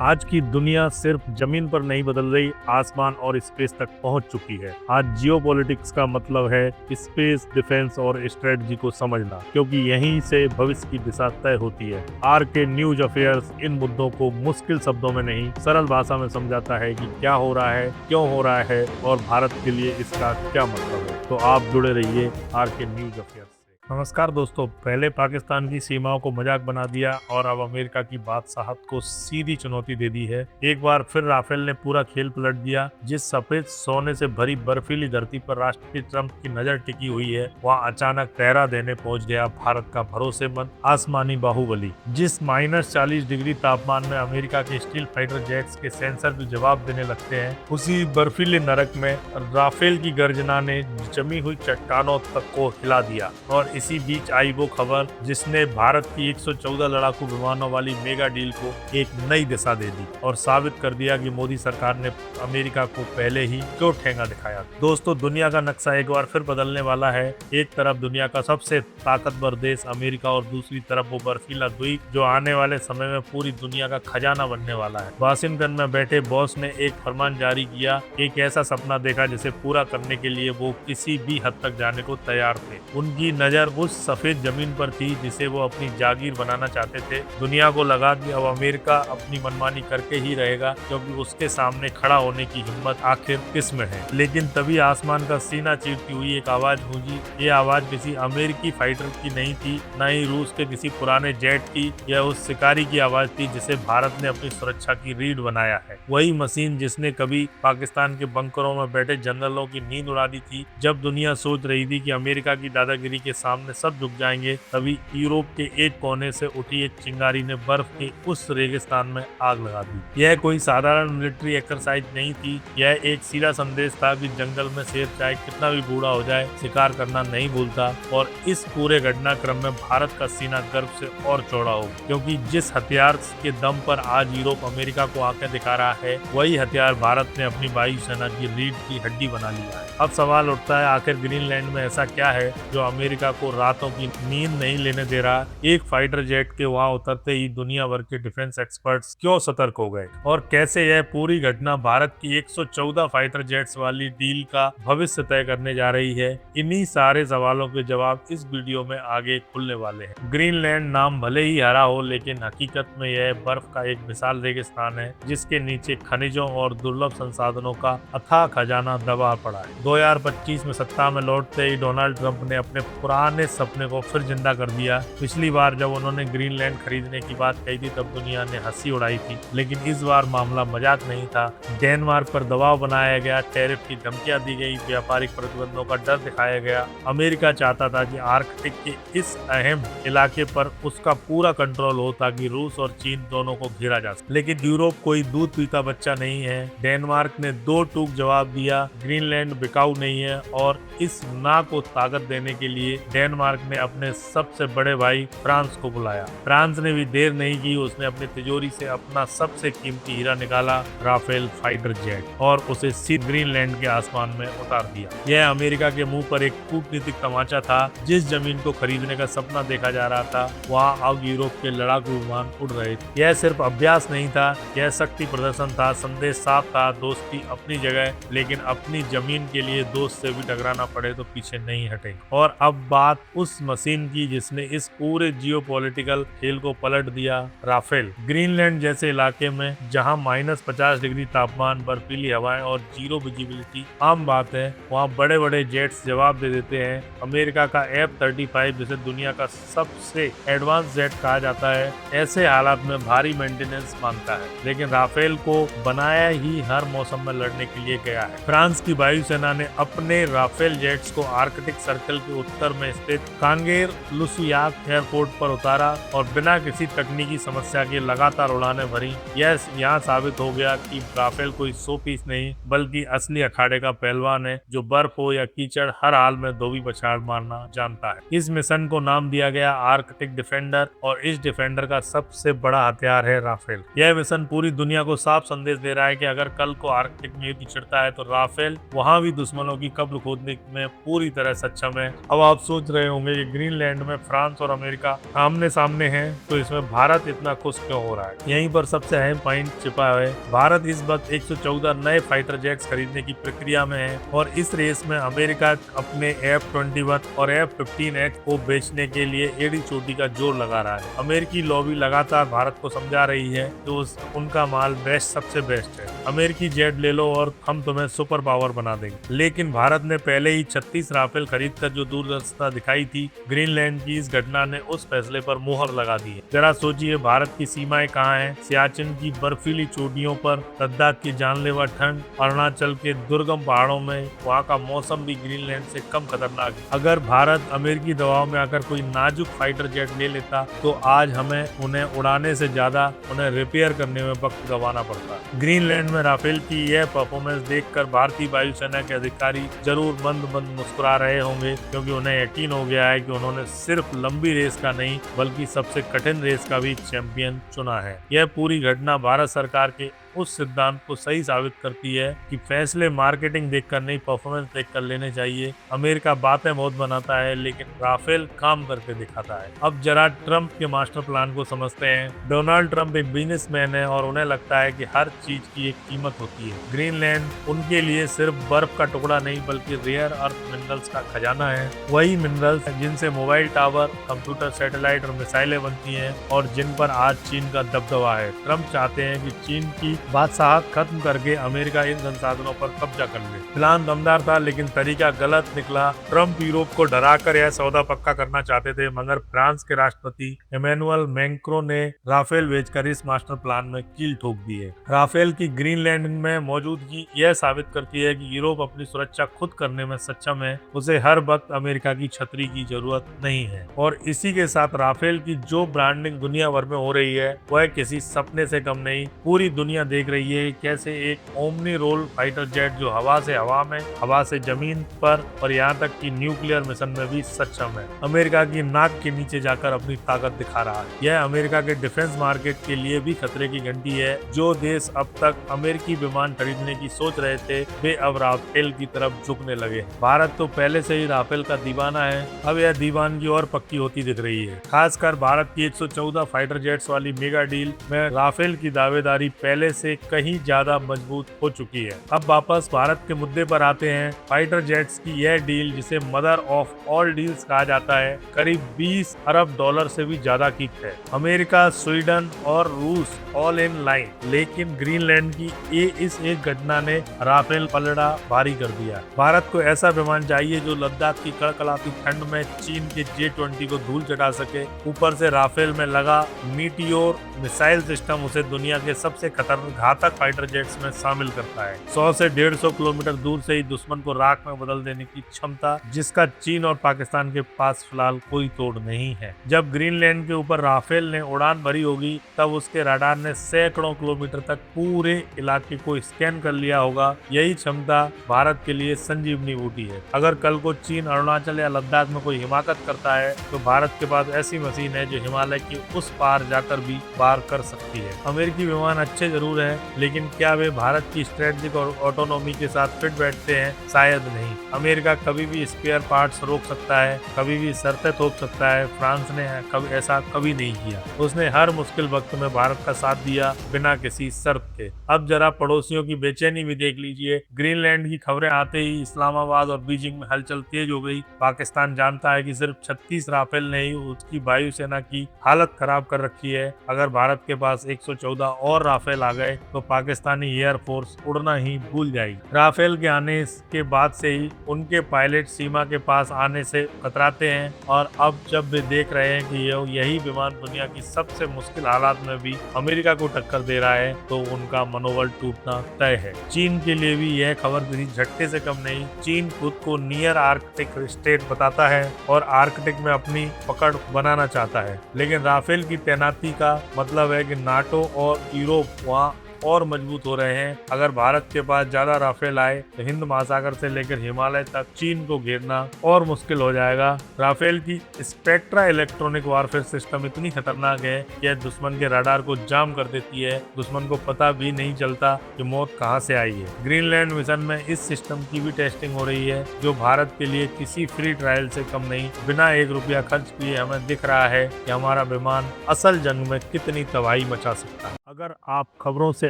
आज की दुनिया सिर्फ जमीन पर नहीं बदल रही, आसमान और स्पेस तक पहुंच चुकी है। आज जियोपॉलिटिक्स का मतलब है स्पेस, डिफेंस और स्ट्रेटजी को समझना, क्योंकि यहीं से भविष्य की दिशा तय होती है। आर के न्यूज अफेयर्स इन मुद्दों को मुश्किल शब्दों में नहीं, सरल भाषा में समझाता है कि क्या हो रहा है, क्यों हो रहा है और भारत के लिए इसका क्या मतलब है। तो आप जुड़े रहिए आर के न्यूज अफेयर्स से। नमस्कार दोस्तों, पहले पाकिस्तान की सीमाओं को मजाक बना दिया और अब अमेरिका की बादशाहत को सीधी चुनौती दे दी है। एक बार फिर राफेल ने पूरा खेल पलट दिया। जिस सफेद सोने से भरी बर्फीली धरती पर राष्ट्रपति ट्रंप की नजर टिकी हुई है, वहाँ अचानक पहरा देने पहुंच गया भारत का भरोसेमंद आसमानी बाहुबली। जिस -40 डिग्री तापमान में अमेरिका के स्टील फाइटर जेट्स के सेंसर भी जवाब देने लगते हैं, उसी बर्फीले नरक में राफेल की गर्जना ने जमी हुई चट्टानों तक को हिला दिया। और इसी बीच आई वो खबर जिसने भारत की 114 लड़ाकू विमानों वाली मेगा डील को एक नई दिशा दे दी और साबित कर दिया कि मोदी सरकार ने अमेरिका को पहले ही क्यों ठेंगा दिखाया। दोस्तों, दुनिया का नक्शा एक बार फिर बदलने वाला है। एक तरफ दुनिया का सबसे ताकतवर देश अमेरिका और दूसरी तरफ वो बर्फीला द्वीप जो आने वाले समय में पूरी दुनिया का खजाना बनने वाला है। वाशिंगटन में बैठे बॉस ने एक फरमान जारी किया, एक ऐसा सपना देखा जिसे पूरा करने के लिए वो किसी भी हद तक जाने को तैयार थे। उनकी नजर उस सफेद जमीन पर थी जिसे वो अपनी जागीर बनाना चाहते थे। दुनिया को लगा कि अब अमेरिका अपनी मनमानी करके ही रहेगा, क्योंकि उसके सामने खड़ा होने की हिम्मत आखिर किसमें है। लेकिन तभी आसमान का सीना चीरती हुई एक आवाज गूंजी। ये आवाज किसी अमेरिकी फाइटर की नहीं थी, न ही रूस के किसी पुराने जेट की। यह उस शिकारी की आवाज थी जिसे भारत ने अपनी सुरक्षा की रीढ़ बनाया है। वही मशीन जिसने कभी पाकिस्तान के बंकरों में बैठे जनरलों की नींद उड़ा दी थी। जब दुनिया सोच रही थी कि अमेरिका की दादागिरी के सामने सब झुक जाएंगे, तभी यूरोप के एक कोने से उठी एक चिंगारी ने बर्फ के उस रेगिस्तान में आग लगा दी। यह कोई साधारण मिलिट्री एक्सरसाइज नहीं थी, यह एक सीधा संदेश था कि जंगल में शेर चाहे कितना भी बूढ़ा हो जाए, शिकार करना नहीं भूलता। और इस पूरे घटनाक्रम में भारत का सीना गर्व से और चौड़ा हो, क्योंकि जिस हथियार के दम पर आज यूरोप अमेरिका को आंखें दिखा रहा है, वही हथियार भारत ने अपनी वायुसेना की रीढ़ की हड्डी बना लिया है। अब सवाल उठता है, आखिर ग्रीनलैंड में ऐसा क्या है जो अमेरिका को रातों की नींद नहीं लेने दे रहा। एक फाइटर जेट के वहां उतरते ही दुनिया भर के डिफेंस एक्सपर्ट्स क्यों सतर्क हो गए, और कैसे यह पूरी घटना भारत की 114 फाइटर जेट्स वाली डील का भविष्य तय करने जा रही है। इन्हीं सारे सवालों के जवाब इस वीडियो में आगे खुलने वाले हैं। ग्रीनलैंड नाम भले ही हरा हो, लेकिन हकीकत में यह बर्फ का एक विशाल रेगिस्तान है जिसके नीचे खनिजों और दुर्लभ संसाधनों का अथाह खजाना दबा पड़ा है। 2025 में सत्ता में लौटते ही डोनाल्ड ट्रंप ने अपने पुराने सपने को फिर जिंदा कर दिया। पिछली बार जब उन्होंने ग्रीनलैंड खरीदने की बात कही थी, तब दुनिया ने हंसी उड़ाई थी, लेकिन इस बार मामला मजाक नहीं था। डेनमार्क पर दबाव बनाया गया, टैरिफ की धमकियां दी गई, व्यापारिक प्रतिबंधों का डर दिखाया गया। अमेरिका चाहता था कि आर्कटिक के इस अहम इलाके पर उसका पूरा कंट्रोल हो ताकि रूस और चीन दोनों को घेरा जा सके। लेकिन यूरोप कोई दूध पीता बच्चा नहीं है। डेनमार्क ने दो टूक जवाब दिया, ग्रीनलैंड बिकाऊ नहीं है। और इस ना को ताकत देने के लिए डेनमार्क ने अपने सबसे बड़े भाई फ्रांस को बुलाया। फ्रांस ने भी देर नहीं की, उसने अपनी तिजोरी से अपना सबसे कीमती हीरा निकाला, राफेल फाइटर जेट, और उसे सीधे ग्रीनलैंड के आसमान में उतार दिया। यह अमेरिका के मुंह पर एक कूटनीतिक तमाचा था। जिस जमीन को खरीदने का सपना देखा जा रहा था, वहाँ अब यूरोप के लड़ाकू विमान उड़ रहे थे। यह सिर्फ अभ्यास नहीं था, यह शक्ति प्रदर्शन था। संदेश साफ था, दोस्ती अपनी जगह, लेकिन अपनी जमीन के लिए दोस्त से भी टकराना पड़े तो पीछे नहीं हटे। और अब बात उस मशीन की जिसने इस पूरे जियोपॉलिटिकल खेल को पलट दिया, राफेल। ग्रीनलैंड जैसे इलाके में जहां -50 डिग्री तापमान, बर्फीली हवाएं और जीरो विजिबिलिटी आम बात है, वहां बड़े बड़े जेट्स जवाब दे देते हैं। अमेरिका का F-35 जिसे दुनिया का सबसे एडवांस जेट कहा जाता है, ऐसे हालात में भारी मेंटेनेंस मांगता है, लेकिन राफेल को बनाया ही हर मौसम में लड़ने के लिए गया है। फ्रांस की वायुसेना ने अपने राफेल जेट्स को आर्कटिक सर्कल के उत्तर में स्थित कांगेर लुसियाक एयरपोर्ट पर उतारा और बिना किसी तकनीकी समस्या के लगातार उड़ानें भरी। यह यहाँ साबित हो गया कि राफेल कोई शो पीस नहीं, बल्कि असली अखाड़े का पहलवान है, जो बर्फ हो या कीचड़ हर हाल में धोबी पछाड़ मारना जानता है। इस मिशन को नाम दिया गया आर्कटिक डिफेंडर, और इस डिफेंडर का सबसे बड़ा हथियार है राफेल। यह मिशन पूरी दुनिया को साफ संदेश दे रहा है कि अगर कल को आर्कटिक में युद्ध छिड़ता है, तो राफेल वहां भी दुश्मनों की कब्र खोदने में पूरी तरह सक्षम है। अब आप सोच रहे होंगे कि ग्रीनलैंड में फ्रांस और अमेरिका आमने सामने हैं, तो इसमें भारत इतना खुश क्यों हो रहा है। यहीं पर सबसे अहम पॉइंट छिपा है। भारत इस वक्त 114 नए फाइटर जेट्स खरीदने की प्रक्रिया में है और इस रेस में अमेरिका अपने F-21 और F-15H को बेचने के लिए एड़ी चोटी का जोर लगा रहा है। अमेरिकी लॉबी लगातार भारत को समझा रही है तो उनका माल बेस्ट सबसे बेस्ट है। अमेरिकी जेट ले लो और हम तुम्हें सुपर पावर बना देंगे। लेकिन भारत ने पहले ही 36 राफेल खरीदकर जो दूरदर्शिता दिखाई थी, ग्रीनलैंड की इस घटना ने उस फैसले पर मुहर लगा दी है। जरा सोचिए भारत की सीमाएं कहाँ हैं? सियाचिन की बर्फीली चोटियों पर, लद्दाख की जानलेवा ठंड, अरुणाचल के दुर्गम पहाड़ों में, वहाँ का मौसम भी ग्रीनलैंड से कम खतरनाक है। अगर भारत अमेरिकी दबाव में आकर कोई नाजुक फाइटर जेट ले लेता तो आज हमें उन्हें उड़ाने से ज्यादा उन्हें रिपेयर करने में वक्त गंवाना पड़ता। ग्रीनलैंड में राफेल की यह परफॉर्मेंस देखकर भारतीय वायुसेना के अधिकारी जरूर मंद मंद मुस्कुरा रहे होंगे, क्योंकि उन्हें यकीन हो गया है कि उन्होंने सिर्फ लंबी रेस का नहीं बल्कि सबसे कठिन रेस का भी चैंपियन चुना है। यह पूरी घटना भारत सरकार के उस सिद्धांत को सही साबित करती है कि फैसले मार्केटिंग देखकर नहीं परफॉर्मेंस देखकर लेने चाहिए। अमेरिका बातें बहुत बनाता है लेकिन राफेल काम करके दिखाता है। अब जरा ट्रंप के मास्टर प्लान को समझते हैं। डोनाल्ड ट्रंप एक बिजनेसमैन है और उन्हें लगता है कि हर चीज की एक कीमत होती है। ग्रीनलैंड उनके लिए सिर्फ बर्फ का टुकड़ा नहीं बल्कि रेयर अर्थ मिनरल्स का खजाना है। वही मिनरल्स जिनसे मोबाइल टावर, कंप्यूटर, सैटेलाइट और मिसाइलें बनती हैं और जिन पर आज चीन का दबदबा है। ट्रंप चाहते हैं कि चीन की बादशाहत खत्म करके अमेरिका इन संसाधनों पर कब्जा कर ले। प्लान दमदार था लेकिन तरीका गलत निकला। ट्रंप यूरोप को डराकर यह सौदा पक्का करना चाहते थे, मगर फ्रांस के राष्ट्रपति इमैनुअल मैक्रों ने राफेल बेचकर इस मास्टर प्लान में कील ठोक दी है। राफेल की ग्रीनलैंड में मौजूदगी यह साबित करती है कि यूरोप अपनी सुरक्षा खुद करने में सक्षम है। उसे हर वक्त अमेरिका की छतरी की जरूरत नहीं है। और इसी के साथ राफेल की जो ब्रांडिंग दुनिया भर में हो रही है वह किसी सपने से कम नहीं। पूरी दुनिया देख रही है कैसे एक ओमनी रोल फाइटर जेट जो हवा से हवा में, हवा से जमीन पर और यहाँ तक कि न्यूक्लियर मिशन में भी सक्षम है, अमेरिका की नाक के नीचे जाकर अपनी ताकत दिखा रहा है। यह अमेरिका के डिफेंस मार्केट के लिए भी खतरे की घंटी है। जो देश अब तक अमेरिकी विमान खरीदने की सोच रहे थे वे अब राफेल की तरफ झुकने लगे। भारत तो पहले से ही राफेल का दीवाना है, अब यह दीवानगी और पक्की होती दिख रही है। खासकर भारत की 114 फाइटर जेट्स वाली मेगा डील में राफेल की दावेदारी पहले से कहीं ज्यादा मजबूत हो चुकी है। अब वापस भारत के मुद्दे पर आते हैं। फाइटर जेट्स की यह डील, जिसे मदर ऑफ ऑल डील्स कहा जाता है, करीब 20 अरब डॉलर से भी ज्यादा की है। अमेरिका, स्वीडन और रूस ऑल इन लाइन, लेकिन ग्रीनलैंड की इस एक घटना ने राफेल पलड़ा भारी कर दिया। भारत को ऐसा विमान चाहिए जो लद्दाख की कड़कड़ाती ठंड में चीन के J-20 को धूल चटा सके। ऊपर से राफेल में लगा मीटियोर मिसाइल सिस्टम उसे दुनिया के सबसे खतरनाक घातक फाइटर जेट्स में शामिल करता है। 100 से 150 किलोमीटर दूर से ही दुश्मन को राख में बदल देने की क्षमता, जिसका चीन और पाकिस्तान के पास फिलहाल कोई तोड़ नहीं है। जब ग्रीनलैंड के ऊपर राफेल ने उड़ान भरी होगी तब उसके रडार ने सैकड़ों किलोमीटर तक पूरे इलाके को स्कैन कर लिया होगा। यही क्षमता भारत के लिए संजीवनी बूटी है। अगर कल को चीन अरुणाचल या लद्दाख में कोई हिमाकत करता है तो भारत के पास ऐसी मशीन है जो हिमालय की उस पार जाकर भी पार कर सकती है। अमेरिकी विमान अच्छे जरूर हैं, लेकिन क्या वे भारत की स्ट्रेटेजिक और ऑटोनॉमी के साथ फिट बैठते हैं? शायद नहीं। अमेरिका कभी भी स्पेयर पार्ट्स रोक सकता है, कभी भी शर्तें थोप सकता है। फ्रांस ने ऐसा कभी नहीं किया। उसने हर मुश्किल वक्त में भारत का साथ दिया बिना किसी शर्त के। अब जरा पड़ोसियों की बेचैनी भी देख लीजिए। ग्रीनलैंड की खबरें आते ही इस्लामाबाद और बीजिंग में हलचल तेज हो गई। पाकिस्तान जानता है कि सिर्फ 36 राफेल ने ही उसकी वायुसेना की हालत खराब कर रखी है। अगर भारत के पास 114 और राफेल आ गए तो पाकिस्तानी एयरफोर्स उड़ना ही भूल जाएगी। राफेल के आने के बाद से ही उनके पायलट सीमा के पास आने से कतराते हैं और अब जब वे देख रहे हैं कि यही विमान दुनिया की सबसे मुश्किल हालात में भी अमेरिका को टक्कर दे रहा है तो उनका मनोबल टूटना तय है। चीन के लिए भी यह खबर किसी झटके से कम नहीं। चीन खुद को नियर आर्कटिक स्टेट बताता है और आर्कटिक में अपनी पकड़ बनाना चाहता है, लेकिन राफेल की तैनाती का मतलब है कि नाटो और यूरोप वहाँ और मजबूत हो रहे हैं। अगर भारत के पास ज्यादा राफेल आए तो हिंद महासागर से लेकर हिमालय तक चीन को घेरना और मुश्किल हो जाएगा। राफेल की स्पेक्ट्रा इलेक्ट्रॉनिक वारफेयर सिस्टम इतनी खतरनाक है कि यह दुश्मन के रडार को जाम कर देती है। दुश्मन को पता भी नहीं चलता कि मौत कहां से आई है। ग्रीनलैंड मिशन में इस सिस्टम की भी टेस्टिंग हो रही है, जो भारत के लिए किसी फ्री ट्रायल से कम नहीं। बिना 1 रुपया खर्च किए हमें दिख रहा है कि हमारा विमान असल जंग में कितनी तबाही मचा सकता है। अगर आप खबरों से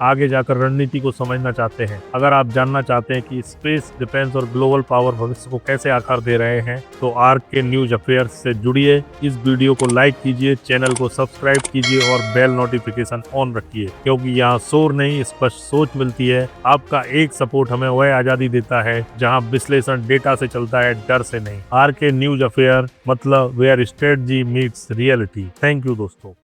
आगे जाकर रणनीति को समझना चाहते हैं, अगर आप जानना चाहते हैं कि स्पेस, डिफेंस और ग्लोबल पावर भविष्य को कैसे आकार दे रहे हैं, तो आर्क के न्यूज अफेयर्स से जुड़िए। इस वीडियो को लाइक कीजिए, चैनल को सब्सक्राइब कीजिए और बेल नोटिफिकेशन ऑन रखिए, क्योंकि यहाँ शोर नहीं, स्पष्ट सोच मिलती है। आपका एक सपोर्ट हमें वह आजादी देता है जहाँ विश्लेषण डेटा से चलता है, डर से नहीं। आर्क के न्यूज अफेयर मतलब where strategy meets reality. Thank you दोस्तों।